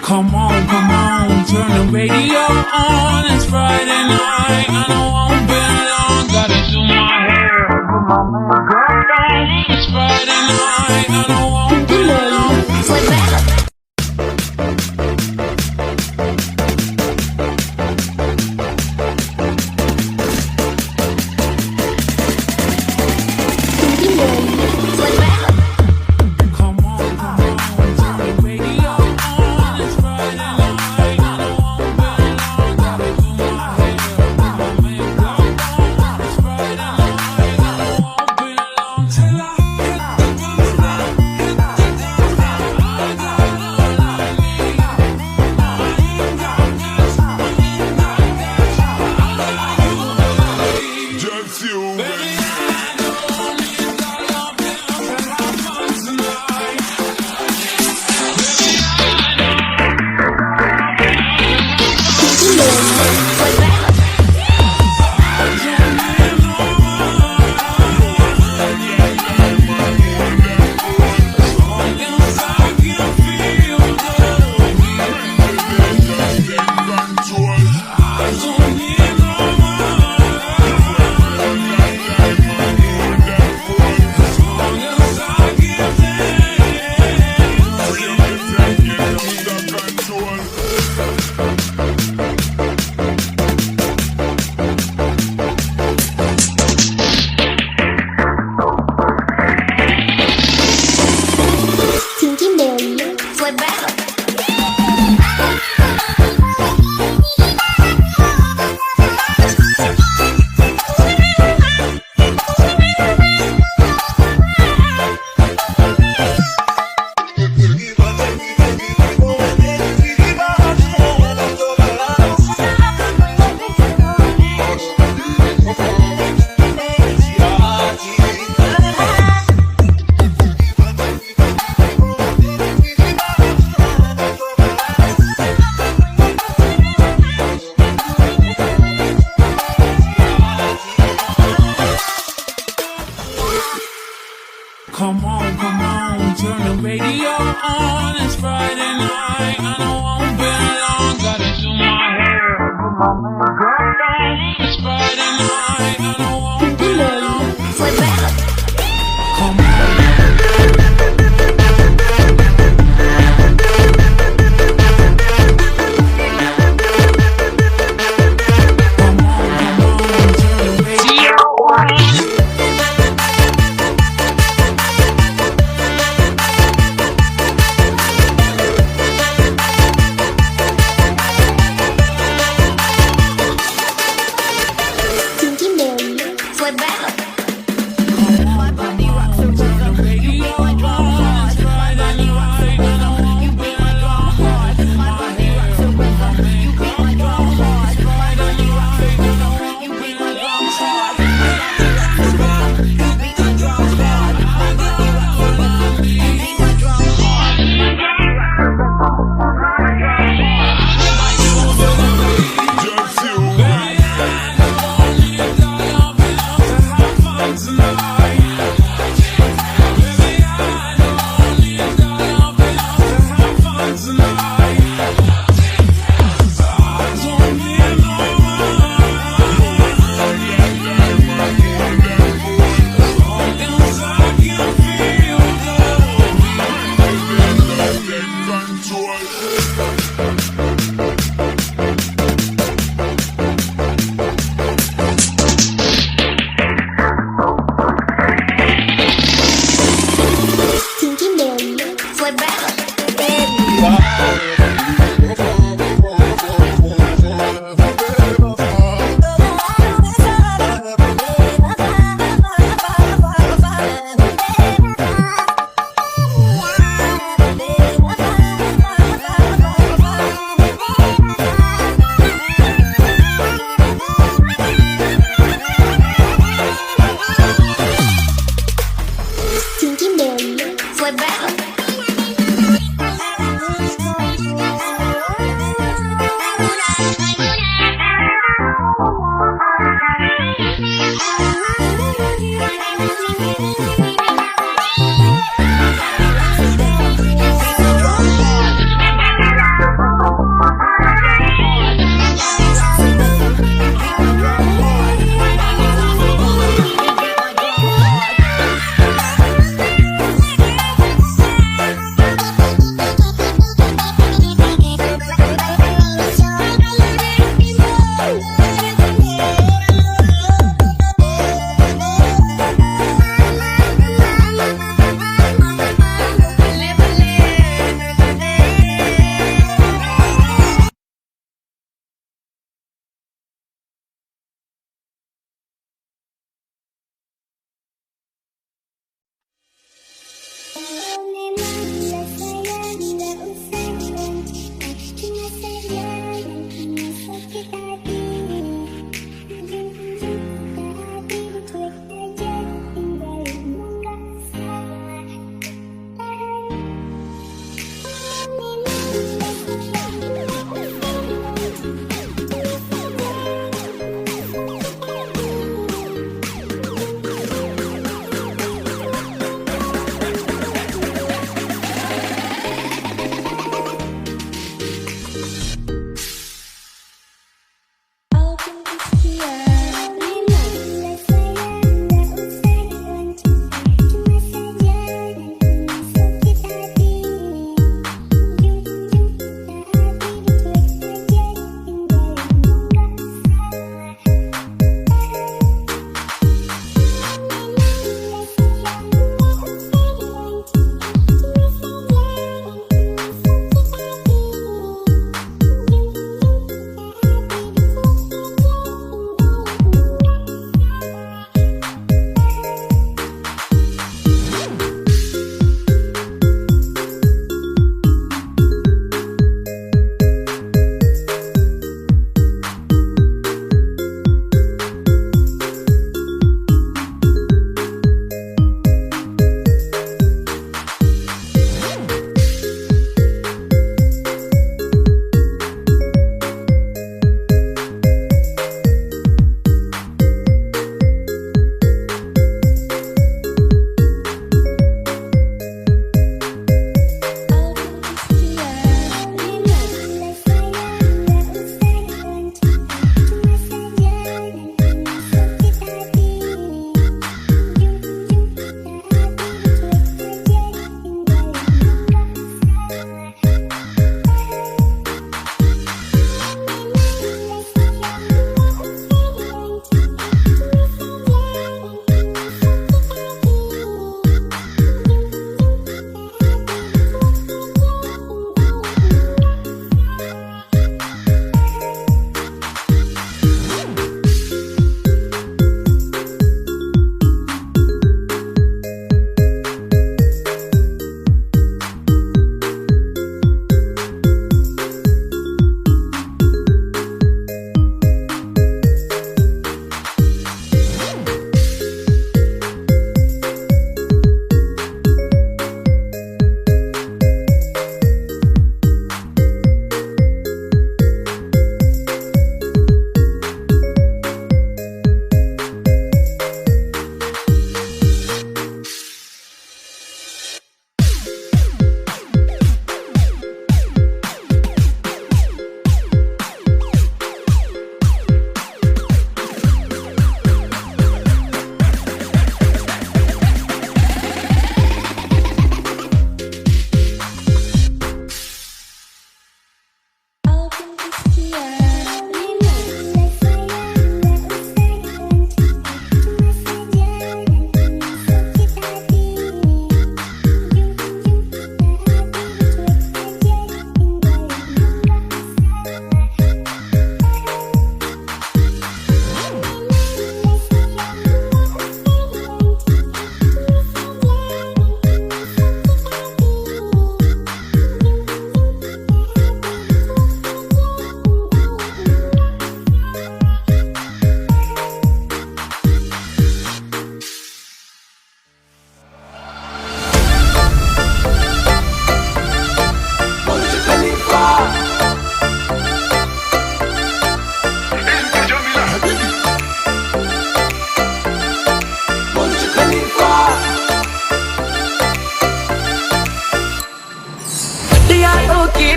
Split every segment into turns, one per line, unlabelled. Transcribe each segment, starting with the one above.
Come on, turn the radio on. It's Friday night, I know I won't be long. Gotta do my hair, put my makeup on. It's Friday night, I know I won't be long. Come on, turn the radio on. It's Friday night, I know I won't be long. Gotta do my hair, put my makeup on. It's Friday night, I know I won't be long. Come on.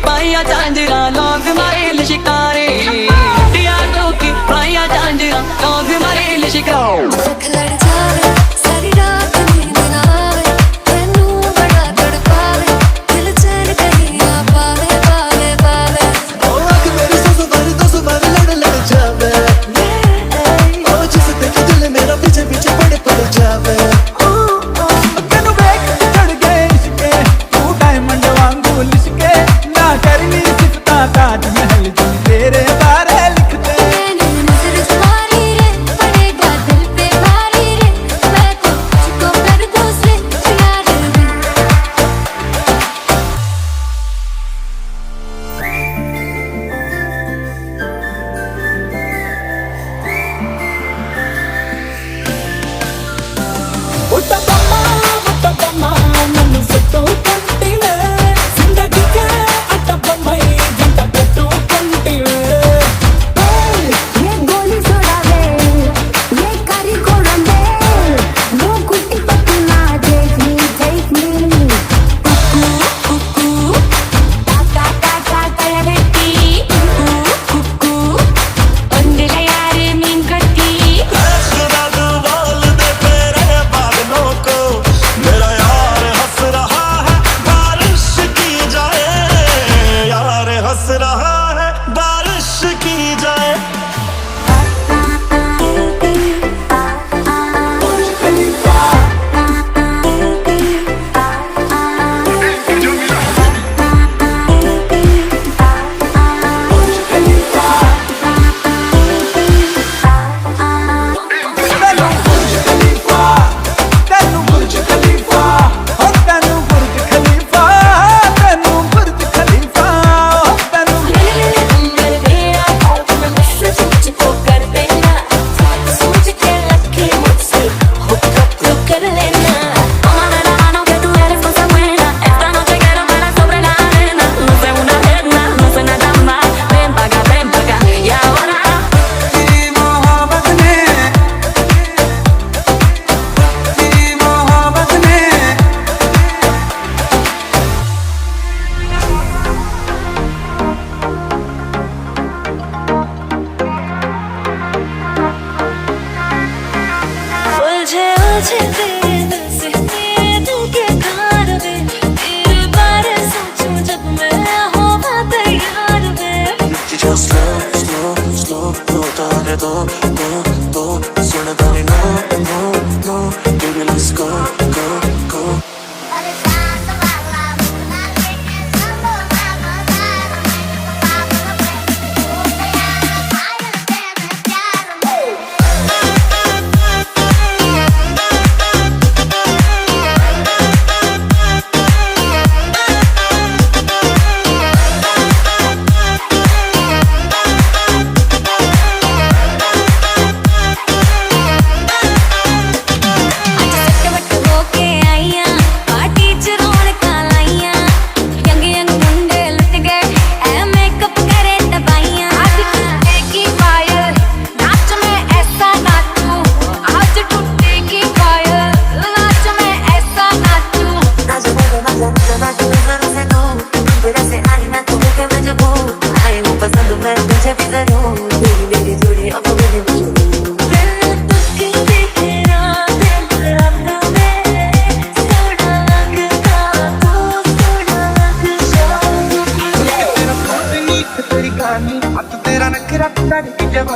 पाइया झांझरा लोग मारे शिकारे की पाइया झांझरा लोग मारे शिकारे
सारी रात नींद ना आवे मैनू बड़ा तड़पावे दिल चैन कहीं आ पावे पावे पावे
ओ आँख मेरी दस बार लड़ जावे ओ जिस देख दिल मेरा पीछे पीछे पड़ जावे
तेनू देख चढ़ गए इश्के तू डायमंड वांगू लिशके ना करनी सिफता ताजमहल जी तेरे बारे लिखते
मैंने नजर तुम्हारी रे पड़ेगा दिल पे भारी रे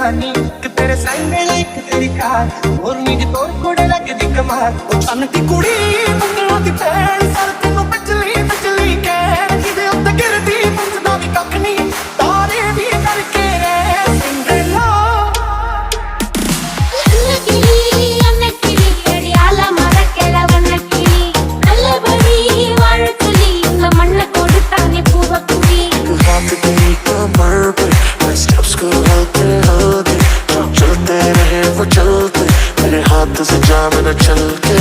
जवानी कि तेरे सैंडल एक तेरी कार और नीचे तोर कोड़े लगे दी कमाल ओ तन की कुड़ी मंगलों दी भैन सर तेनू बिजली बिजली कहन किदे उत्ते गिरदी पुछदा भी कख नहीं तारे भी करके रे सिंगला
से जाम न चल के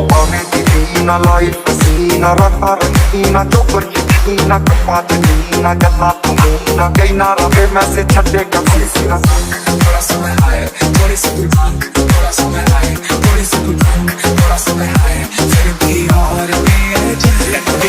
पाने की ना लाइफ पसीना रखा रखीना चोपर यकीना कपात नीना गला तुम्हीना गई ना रहे मैं से छड्डे कभी सीना थोड़ा समय आए थोड़ी सी कोई भांग थोड़ा समय आए थोड़ी सी कोई भांग थोड़ा समय आए फिर भी और भी